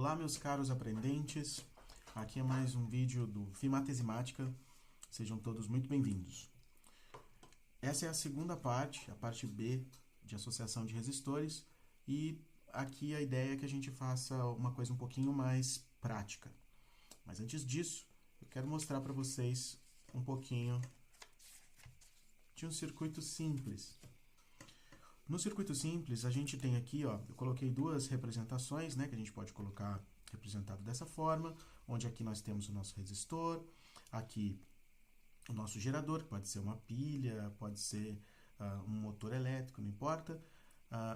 Olá, meus caros aprendentes, aqui é mais um vídeo do Fimatesimática, sejam todos muito bem-vindos. Essa é a segunda parte, a parte B de associação de resistores, e aqui a ideia é que a gente faça uma coisa um pouquinho mais prática. Mas antes disso, eu quero mostrar para vocês um pouquinho de um circuito simples. No circuito simples, a gente tem aqui, ó, eu coloquei duas representações, né, que a gente pode colocar representado dessa forma, onde aqui nós temos o nosso resistor, aqui o nosso gerador, que pode ser uma pilha, pode ser um motor elétrico, não importa.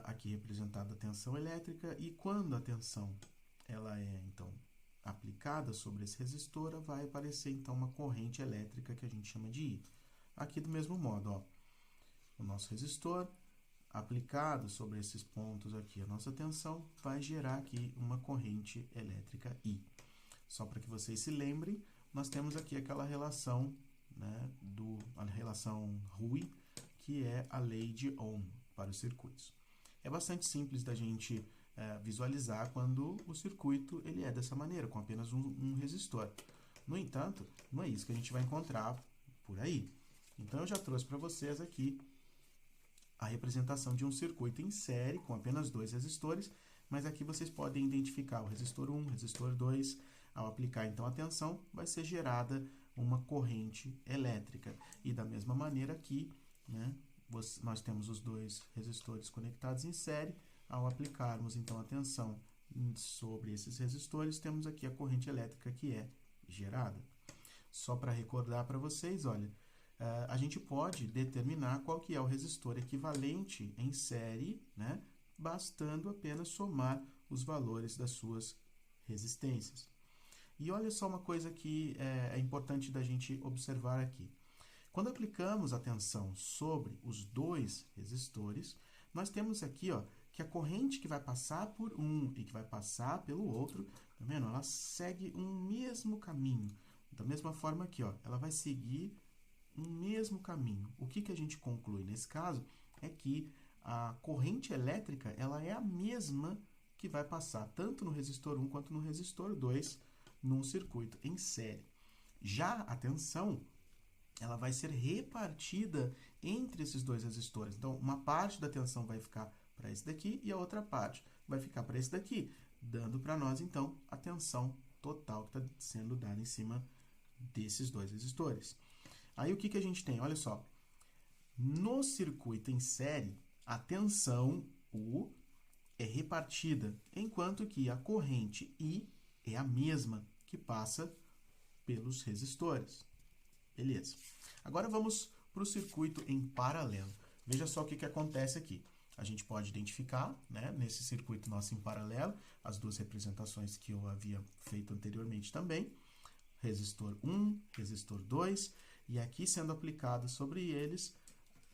Aqui representada a tensão elétrica, e quando a tensão ela é, então, aplicada sobre esse resistor, vai aparecer, então, uma corrente elétrica que a gente chama de I. Aqui do mesmo modo, ó, o nosso resistor, aplicado sobre esses pontos aqui a nossa tensão, vai gerar aqui uma corrente elétrica I. Só para que vocês se lembrem, nós temos aqui aquela relação, né, a relação Rouy, que é a lei de Ohm para os circuitos. É bastante simples da gente visualizar quando o circuito ele é dessa maneira, com apenas um resistor. No entanto, não é isso que a gente vai encontrar por aí. Então, eu já trouxe para vocês aqui a representação de um circuito em série com apenas dois resistores, mas aqui vocês podem identificar o resistor 1, o resistor 2. Ao aplicar então a tensão, vai ser gerada uma corrente elétrica. E da mesma maneira aqui, né, nós temos os dois resistores conectados em série. Ao aplicarmos então a tensão sobre esses resistores, temos aqui a corrente elétrica que é gerada. Só para recordar para vocês, olha, a gente pode determinar qual que é o resistor equivalente em série, né, bastando apenas somar os valores das suas resistências. E olha só uma coisa que é importante da gente observar aqui. Quando aplicamos a tensão sobre os dois resistores, nós temos aqui, ó, que a corrente que vai passar por um e que vai passar pelo outro, tá vendo? Ela segue um mesmo caminho. Da mesma forma aqui, ó, ela vai seguir um mesmo caminho. O que a gente conclui nesse caso é que a corrente elétrica ela é a mesma que vai passar tanto no resistor 1 quanto no resistor 2 num circuito em série. Já a tensão ela vai ser repartida entre esses dois resistores. Então, uma parte da tensão vai ficar para esse daqui e a outra parte vai ficar para esse daqui, dando para nós, então, a tensão total que está sendo dada em cima desses dois resistores. Aí o que a gente tem? Olha só, no circuito em série, a tensão U é repartida, enquanto que a corrente I é a mesma que passa pelos resistores. Beleza. Agora vamos para o circuito em paralelo. Veja só o que acontece aqui. A gente pode identificar, né, nesse circuito nosso em paralelo, as duas representações que eu havia feito anteriormente também. Resistor 1, resistor 2, e aqui sendo aplicado sobre eles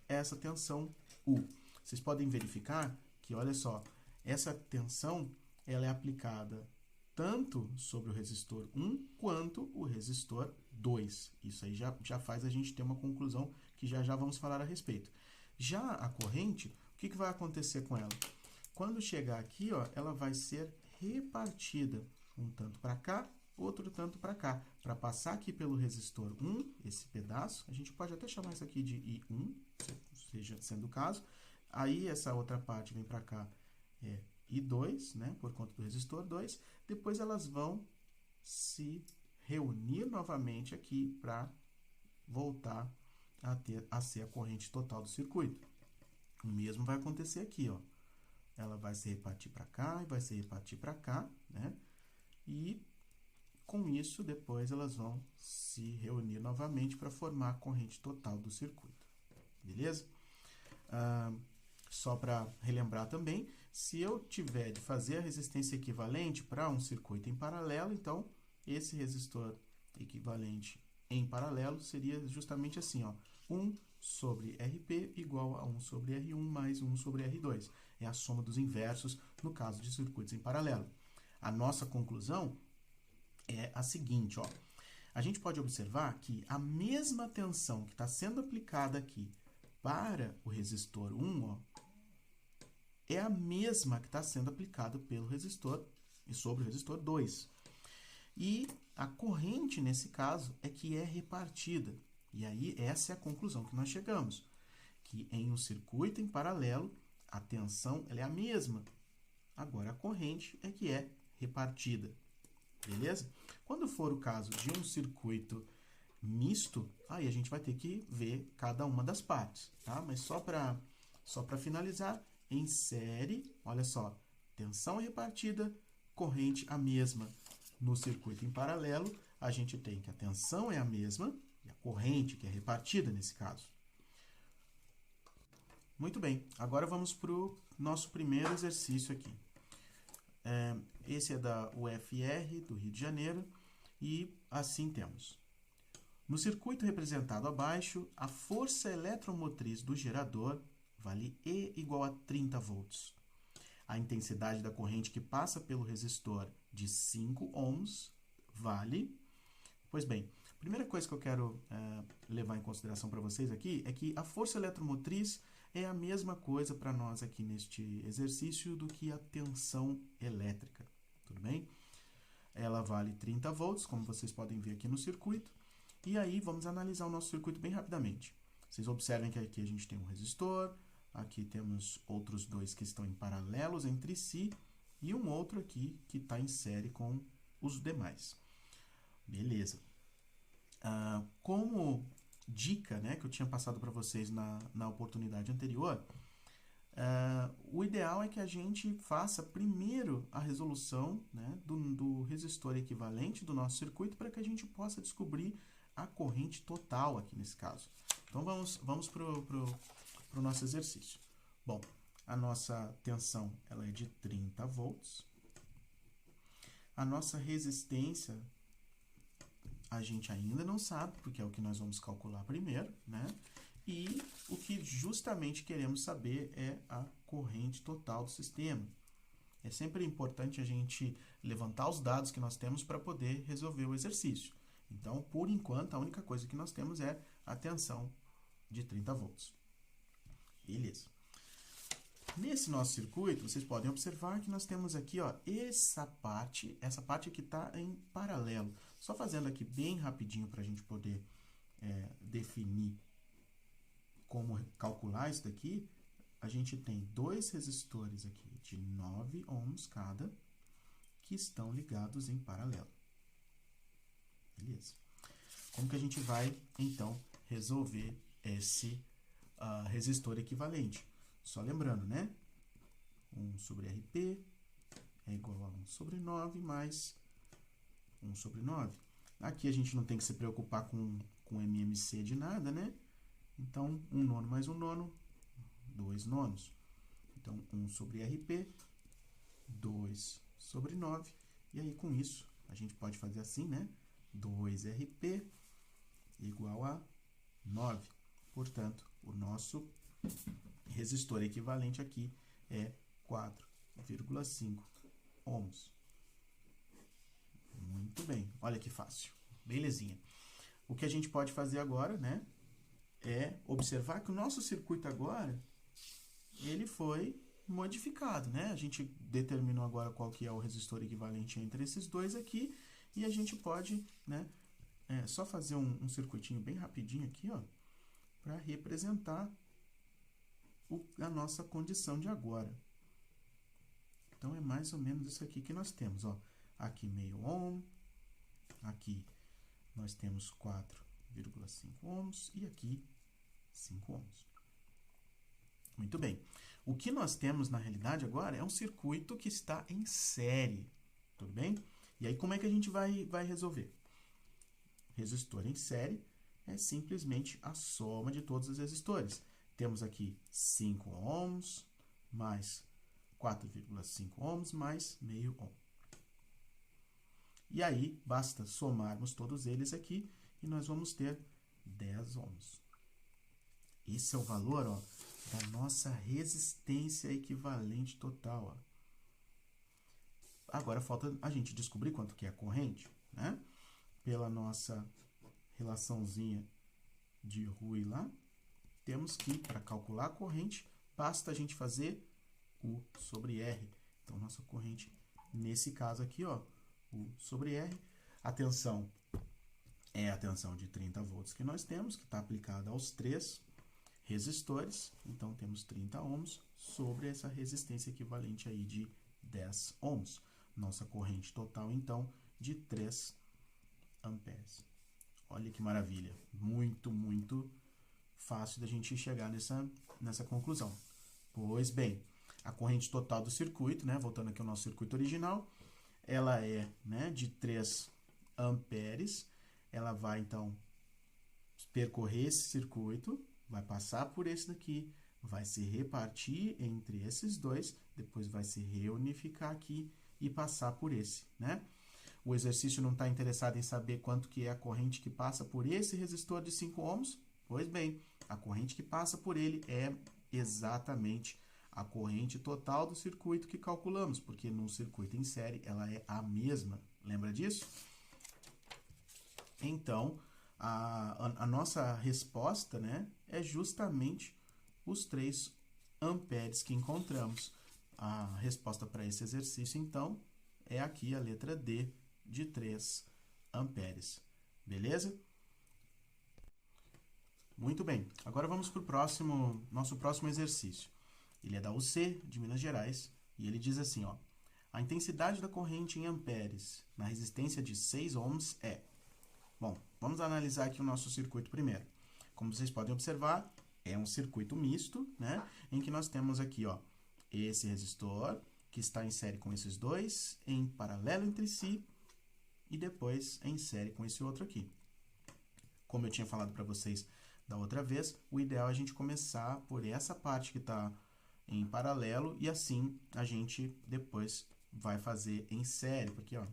essa tensão U. Vocês podem verificar que, olha só, essa tensão ela é aplicada tanto sobre o resistor 1 quanto o resistor 2. Isso aí já faz a gente ter uma conclusão que já vamos falar a respeito. Já a corrente, o que vai acontecer com ela? Quando chegar aqui, ó, ela vai ser repartida um tanto para cá, outro tanto para cá. Para passar aqui pelo resistor 1, esse pedaço, a gente pode até chamar isso aqui de I1, seja sendo o caso. Aí essa outra parte vem para cá, é I2, né, por conta do resistor 2. Depois elas vão se reunir novamente aqui para voltar a ser a corrente total do circuito. O mesmo vai acontecer aqui, ó. Ela vai se repartir para cá e vai se repartir para cá, né? E com isso, depois elas vão se reunir novamente para formar a corrente total do circuito. Beleza? Só para relembrar também, se eu tiver de fazer a resistência equivalente para um circuito em paralelo, então esse resistor equivalente em paralelo seria justamente assim, ó, 1 sobre RP igual a 1 sobre R1 mais 1 sobre R2. É a soma dos inversos no caso de circuitos em paralelo. A nossa conclusão é a seguinte, ó. A gente pode observar que a mesma tensão que está sendo aplicada aqui para o resistor 1, ó, é a mesma que está sendo aplicada pelo resistor e sobre o resistor 2. E a corrente, nesse caso, é que é repartida. E aí, essa é a conclusão que nós chegamos. Que em um circuito em paralelo, a tensão ela é a mesma. Agora, a corrente é que é repartida. Beleza? Quando for o caso de um circuito misto, aí a gente vai ter que ver cada uma das partes, tá? Mas só para finalizar, em série, olha só, tensão repartida, corrente a mesma. No circuito em paralelo, a gente tem que a tensão é a mesma e a corrente que é repartida nesse caso. Muito bem, agora vamos para o nosso primeiro exercício aqui. Esse é da UFR, do Rio de Janeiro, e assim temos. No circuito representado abaixo, a força eletromotriz do gerador vale E igual a 30 volts. A intensidade da corrente que passa pelo resistor de 5 ohms vale... Pois bem, a primeira coisa que eu quero levar em consideração para vocês aqui é que a força eletromotriz é a mesma coisa para nós aqui neste exercício do que a tensão elétrica, tudo bem? Ela vale 30 volts, como vocês podem ver aqui no circuito. E aí, vamos analisar o nosso circuito bem rapidamente. Vocês observem que aqui a gente tem um resistor, aqui temos outros dois que estão em paralelos entre si, e um outro aqui que está em série com os demais. Beleza. Como dica, né, que eu tinha passado para vocês na oportunidade anterior, o ideal é que a gente faça primeiro a resolução, né, do resistor equivalente do nosso circuito para que a gente possa descobrir a corrente total aqui nesse caso. Então, vamos para o nosso exercício. Bom, a nossa tensão ela é de 30 volts. A nossa resistência a gente ainda não sabe, porque é o que nós vamos calcular primeiro, né? E o que justamente queremos saber é a corrente total do sistema. É sempre importante a gente levantar os dados que nós temos para poder resolver o exercício. Então, por enquanto, a única coisa que nós temos é a tensão de 30 volts. Beleza. Nesse nosso circuito, vocês podem observar que nós temos aqui, ó, essa parte aqui está em paralelo. Só fazendo aqui bem rapidinho para a gente poder definir como calcular isso daqui, a gente tem dois resistores aqui de 9 ohms cada, que estão ligados em paralelo. Beleza. Como que a gente vai, então, resolver esse resistor equivalente? Só lembrando, né? 1 sobre RP é igual a 1 sobre 9 mais 1 sobre 9. Aqui a gente não tem que se preocupar com MMC de nada, né? Então, 1 nono mais 1 nono, 2 nonos. Então, 1 sobre RP, 2 sobre 9. E aí, com isso, a gente pode fazer assim, né? 2RP igual a 9. Portanto, o nosso resistor equivalente aqui é 4,5 ohms. Muito bem, olha que fácil. Belezinha. O que a gente pode fazer agora, né, é observar que o nosso circuito agora, ele foi modificado, né? A gente determinou agora qual que é o resistor equivalente entre esses dois aqui, e a gente pode, né, só fazer um circuitinho bem rapidinho aqui, ó, para representar a nossa condição de agora. Então, é mais ou menos isso aqui que nós temos, ó. Aqui meio ohm, aqui nós temos 4,5 ohms e aqui 5 ohms. Muito bem. O que nós temos na realidade agora é um circuito que está em série, tudo bem? E aí como é que a gente vai resolver? Resistor em série é simplesmente a soma de todos os resistores. Temos aqui 5 ohms mais 4,5 ohms mais meio ohm. E aí, basta somarmos todos eles aqui e nós vamos ter 10 ohms. Esse é o valor, ó, da nossa resistência equivalente total. Ó. Agora, falta a gente descobrir quanto que é a corrente, né? Pela nossa relaçãozinha de Rui lá, temos que, para calcular a corrente, basta a gente fazer U sobre R. Então, nossa corrente nesse caso aqui, ó, U sobre R, a tensão é a tensão de 30 volts que nós temos, que está aplicada aos 3 resistores, então temos 30 ohms sobre essa resistência equivalente aí de 10 ohms. Nossa corrente total, então, de 3 amperes. Olha que maravilha, muito fácil da gente chegar nessa conclusão. Pois bem, a corrente total do circuito, né, voltando aqui ao nosso circuito original, ela é, né, de 3 amperes, ela vai, então, percorrer esse circuito, vai passar por esse daqui, vai se repartir entre esses dois, depois vai se reunificar aqui e passar por esse, né? O exercício não está interessado em saber quanto que é a corrente que passa por esse resistor de 5 ohms? Pois bem, a corrente que passa por ele é exatamente a corrente total do circuito que calculamos, porque no circuito em série ela é a mesma. Lembra disso? Então, a nossa resposta, né, é justamente os 3 amperes que encontramos. A resposta para esse exercício, então, é aqui a letra D, de 3 amperes. Beleza? Muito bem. Agora vamos para o nosso próximo exercício. Ele é da UC, de Minas Gerais, e ele diz assim, ó, a intensidade da corrente em amperes na resistência de 6 ohms é... Bom, vamos analisar aqui o nosso circuito primeiro. Como vocês podem observar, é um circuito misto, né, em que nós temos aqui, ó, esse resistor, que está em série com esses dois, em paralelo entre si, e depois em série com esse outro aqui. Como eu tinha falado para vocês da outra vez, o ideal é a gente começar por essa parte que está em paralelo e assim a gente depois vai fazer em série, porque ó,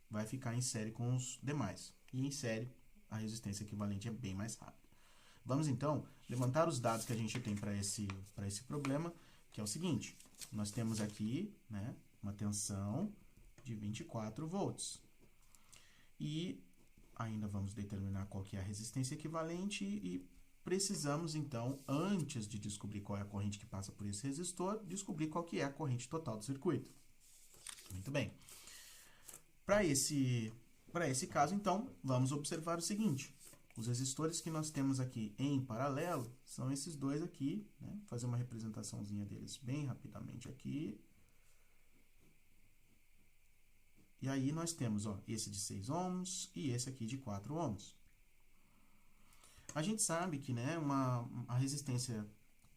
vai ficar em série com os demais. E em série a resistência equivalente é bem mais rápida. Vamos então levantar os dados que a gente tem para esse problema, que é o seguinte, nós temos aqui, né, uma tensão de 24 volts. E ainda vamos determinar qual que é a resistência equivalente e precisamos, então, antes de descobrir qual é a corrente que passa por esse resistor, descobrir qual que é a corrente total do circuito. Muito bem. Para esse caso, então, vamos observar o seguinte. Os resistores que nós temos aqui em paralelo são esses dois aqui, né? Vou fazer uma representaçãozinha deles bem rapidamente aqui. E aí nós temos, ó, esse de 6 ohms e esse aqui de 4 ohms. A gente sabe que, né, a resistência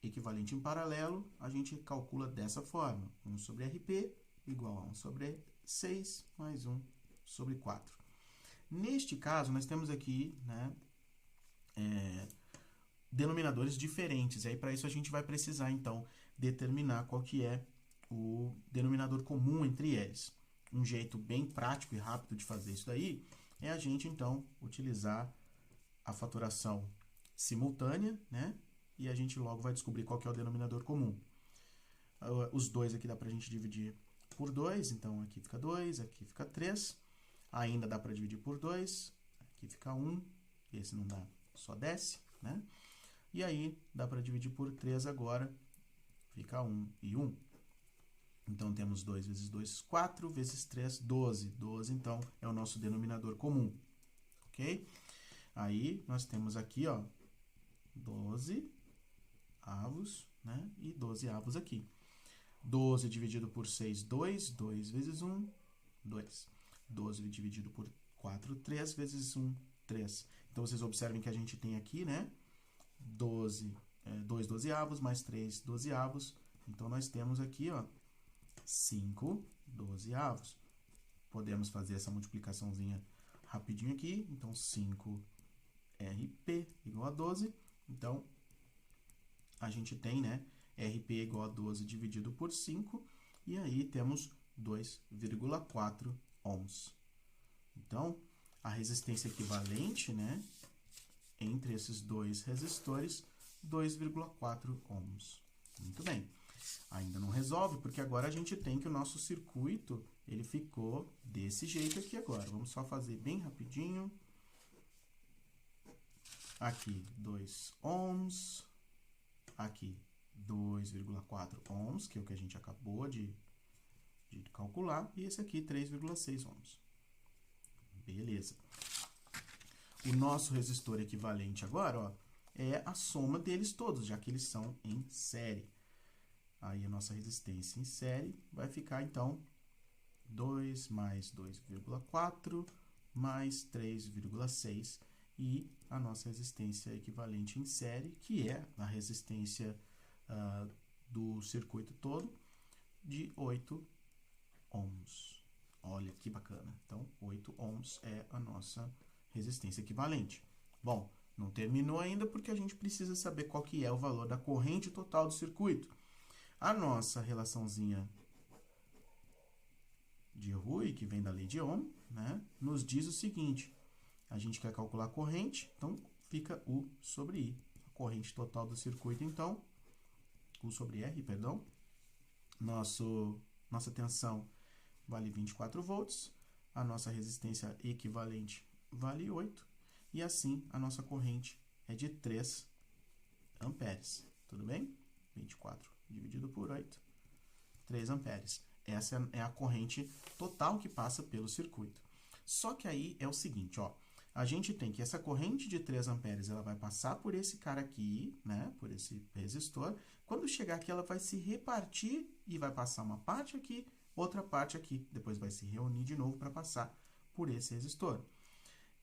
equivalente em paralelo, a gente calcula dessa forma. 1 sobre RP igual a 1 sobre 6 mais 1 sobre 4. Neste caso, nós temos aqui, né, denominadores diferentes. E aí, para isso, a gente vai precisar, então, determinar qual que é o denominador comum entre eles. Um jeito bem prático e rápido de fazer isso daí é a gente, então, utilizar a fatoração simultânea, né? E a gente logo vai descobrir qual que é o denominador comum. Os dois aqui dá para a gente dividir por 2, então aqui fica 2, aqui fica 3. Ainda dá para dividir por 2, aqui fica 1, esse não dá, só desce, né? E aí dá para dividir por 3 agora, fica 1 e 1. Então, temos 2 vezes 2, 4, vezes 3, 12. 12, então, é o nosso denominador comum, ok? Aí, nós temos aqui, ó, 12 avos, né? E 12 avos aqui. 12 dividido por 6, 2. 2 vezes 1, 2. 12 dividido por 4, 3 vezes 1, 3. Então, vocês observem que a gente tem aqui, né? 2 dozeavos mais 3 dozeavos. Então, nós temos aqui, ó, 5 dozeavos. Podemos fazer essa multiplicaçãozinha rapidinho aqui. Então, 5 RP igual a 12. Então, a gente tem, né, RP igual a 12 dividido por 5. E aí temos 2,4 ohms. Então, a resistência equivalente, né, entre esses dois resistores, 2,4 ohms. Muito bem. Ainda não resolve, porque agora a gente tem que o nosso circuito, ele ficou desse jeito aqui agora. Vamos só fazer bem rapidinho. Aqui, 2 ohms. Aqui, 2,4 ohms, que é o que a gente acabou de de calcular, e esse aqui 3,6 ohms. Beleza. O nosso resistor equivalente agora, ó, é a soma deles todos, já que eles são em série. Aí a nossa resistência em série vai ficar, então, 2 mais 2,4 mais 3,6, e a nossa resistência equivalente em série, que é a resistência do circuito todo, de 8 ohms. Olha que bacana. Então, 8 ohms é a nossa resistência equivalente. Bom, não terminou ainda porque a gente precisa saber qual que é o valor da corrente total do circuito. A nossa relaçãozinha de Rouy, que vem da lei de Ohm, né, nos diz o seguinte: a gente quer calcular a corrente, então fica U sobre I. A corrente total do circuito, então, U sobre R, perdão. Nossa tensão vale 24 volts, a nossa resistência equivalente vale 8, e assim a nossa corrente é de 3 amperes. Tudo bem? 24 dividido por 8, 3 amperes. Essa é a corrente total que passa pelo circuito. Só que aí é o seguinte, ó, a gente tem que essa corrente de 3 amperes ela vai passar por esse cara aqui, né, por esse resistor. Quando chegar aqui, ela vai se repartir e vai passar uma parte aqui, outra parte aqui. Depois vai se reunir de novo para passar por esse resistor.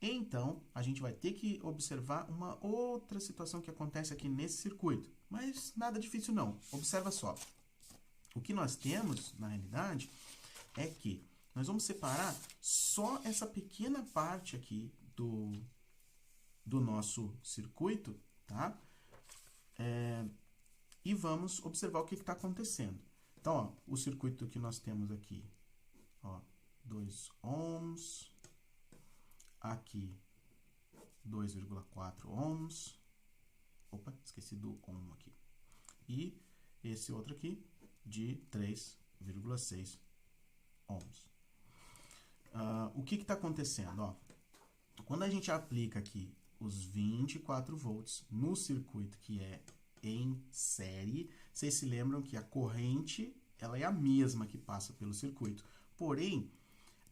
Então, a gente vai ter que observar uma outra situação que acontece aqui nesse circuito. Mas nada difícil não. Observa só. O que nós temos, na realidade, é que nós vamos separar só essa pequena parte aqui do nosso circuito, tá? E vamos observar o que está acontecendo. Então, ó, o circuito que nós temos aqui, ó, 2 ohms, aqui 2,4 ohms, opa, esqueci do ohm aqui, e esse outro aqui de 3,6 ohms. O que está acontecendo? Ó, quando a gente aplica aqui os 24 volts no circuito que é em série, vocês se lembram que a corrente ela é a mesma que passa pelo circuito, porém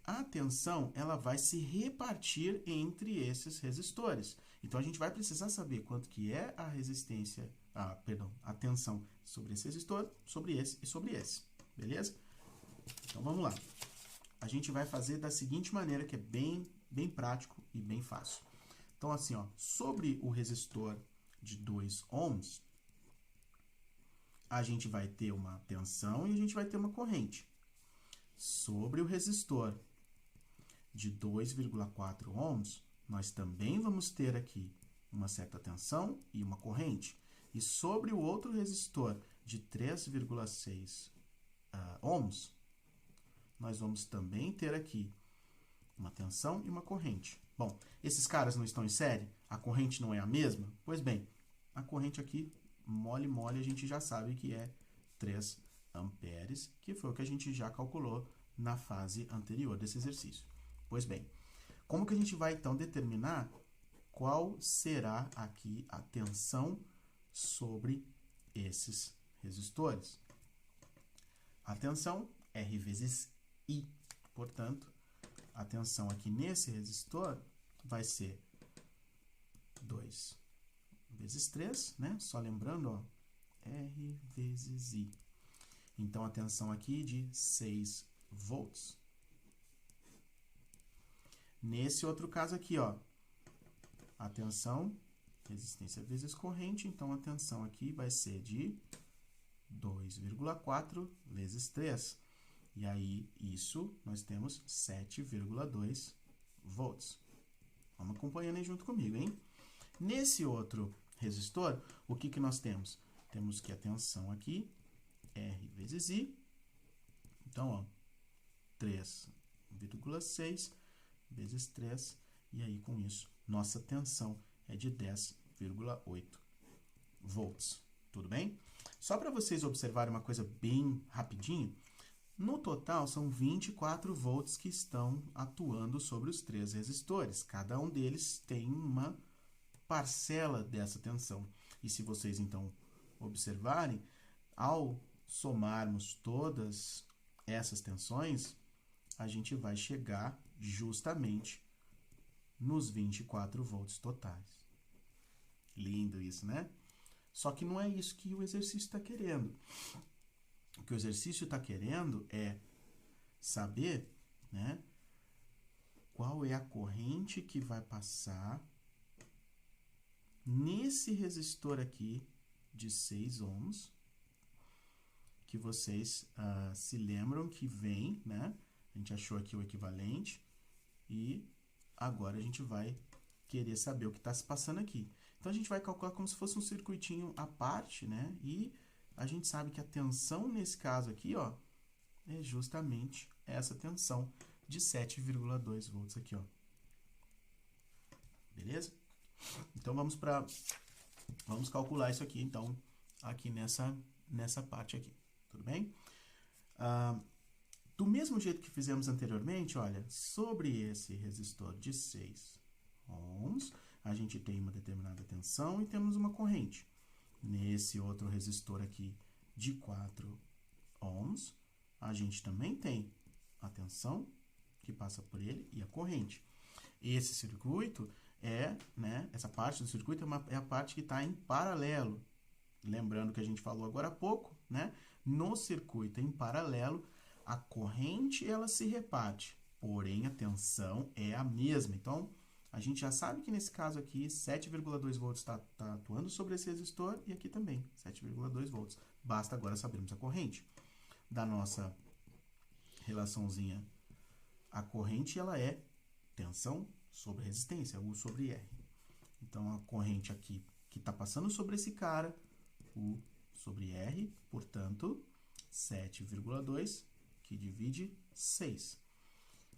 a tensão ela vai se repartir entre esses resistores. Então a gente vai precisar saber quanto que é a resistência, a tensão sobre esse resistor, sobre esse e sobre esse. Beleza? Então vamos lá. A gente vai fazer da seguinte maneira, que é bem prático e bem fácil. Então assim, ó, sobre o resistor de 2 ohms, a gente vai ter uma tensão e a gente vai ter uma corrente. Sobre o resistor de 2,4 ohms, nós também vamos ter aqui uma certa tensão e uma corrente. E sobre o outro resistor de 3,6 ohms, nós vamos também ter aqui uma tensão e uma corrente. Bom, esses caras não estão em série? A corrente não é a mesma? Pois bem, a corrente aqui, mole, a gente já sabe que é 3 amperes, que foi o que a gente já calculou na fase anterior desse exercício. Pois bem, como que a gente vai, então, determinar qual será aqui a tensão sobre esses resistores? A tensão, R vezes I. Portanto, a tensão aqui nesse resistor vai ser 2 vezes 3, né? Só lembrando, ó, R vezes I. Então, a tensão aqui de 6 volts. Nesse outro caso aqui, ó, a tensão, resistência vezes corrente, então a tensão aqui vai ser de 2,4 vezes 3. E aí, isso, nós temos 7,2 volts. Vamos acompanhando aí junto comigo, hein? Nesse outro resistor, o que nós temos? Temos que a tensão aqui, R vezes I. Então, ó, 3,6 vezes 3. E aí, com isso, nossa tensão é de 10,8 volts. Tudo bem? Só para vocês observarem uma coisa bem rapidinho, no total são 24 volts que estão atuando sobre os 3 resistores. Cada um deles tem uma parcela dessa tensão. E se vocês, então, observarem, ao somarmos todas essas tensões, a gente vai chegar justamente nos 24 volts totais. Lindo isso, né? Só que não é isso que o exercício está querendo. O que o exercício está querendo é saber, né, qual é a corrente que vai passar nesse resistor aqui de 6 ohms, que vocês se lembram que vem, né? A gente achou aqui o equivalente e agora a gente vai querer saber o que está se passando aqui. Então, a gente vai calcular como se fosse um circuitinho à parte, né? E a gente sabe que a tensão nesse caso aqui, ó, é justamente essa tensão de 7,2 volts aqui, ó. Beleza? Então, vamos calcular isso aqui, então, aqui nessa parte aqui. Tudo bem? Do mesmo jeito que fizemos anteriormente, olha, sobre esse resistor de 6 ohms, a gente tem uma determinada tensão e temos uma corrente. Nesse outro resistor aqui de 4 ohms, a gente também tem a tensão que passa por ele e a corrente. Esse circuito essa parte do circuito é a parte que está em paralelo. Lembrando que a gente falou agora há pouco, né? No circuito em paralelo, a corrente ela se reparte, porém a tensão é a mesma. Então, a gente já sabe que nesse caso aqui, 7,2 volts está atuando sobre esse resistor e aqui também, 7,2 volts. Basta agora sabermos a corrente. Da nossa relaçãozinha, a corrente ela é tensão sobre resistência, U sobre R. Então, a corrente aqui que está passando sobre esse cara, U sobre R, portanto, 7,2 que divide 6.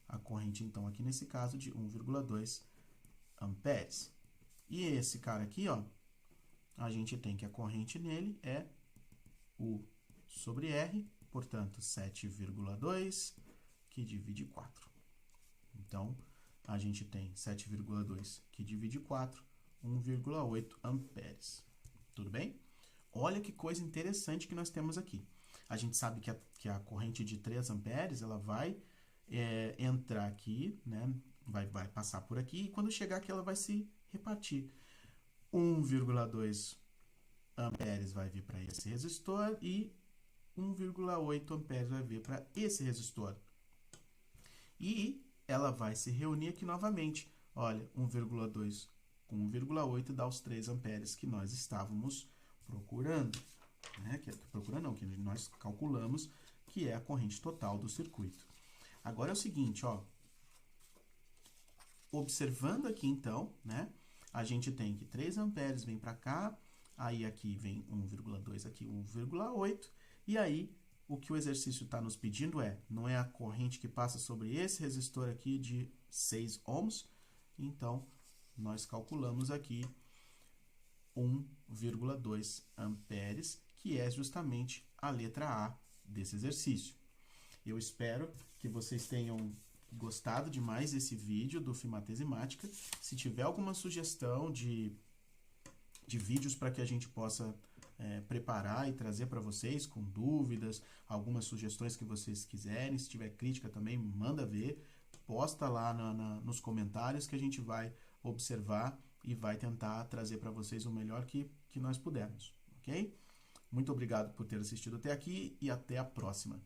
A corrente, então, aqui nesse caso, de 1,2 amperes. E esse cara aqui, ó, a gente tem que a corrente nele é U sobre R, portanto, 7,2 que divide 4. Então, a gente tem 7,2 que divide 4, 1,8 amperes. Tudo bem? Olha que coisa interessante que nós temos aqui. A gente sabe que a corrente de 3 amperes ela vai entrar aqui, né? Vai passar por aqui, e quando chegar aqui ela vai se repartir. 1,2 amperes vai vir para esse resistor e 1,8 amperes vai vir para esse resistor. E ela vai se reunir aqui novamente. Olha, 1,2 com 1,8 dá os 3 amperes que nós estávamos procurando. Né? Que nós calculamos que é a corrente total do circuito. Agora é o seguinte, ó. Observando aqui, então, né? A gente tem que 3 amperes vem para cá, aí aqui vem 1,2, aqui 1,8, e aí o que o exercício está nos pedindo não é a corrente que passa sobre esse resistor aqui de 6 ohms, então nós calculamos aqui 1,2 amperes, que é justamente a letra A desse exercício. Eu espero que vocês tenham gostado demais desse vídeo do Fimatezimática. Se tiver alguma sugestão de vídeos para que a gente possa preparar e trazer para vocês com dúvidas, algumas sugestões que vocês quiserem, se tiver crítica também, manda ver, posta lá nos comentários que a gente vai observar e vai tentar trazer para vocês o melhor que nós pudermos, ok? Muito obrigado por ter assistido até aqui e até a próxima.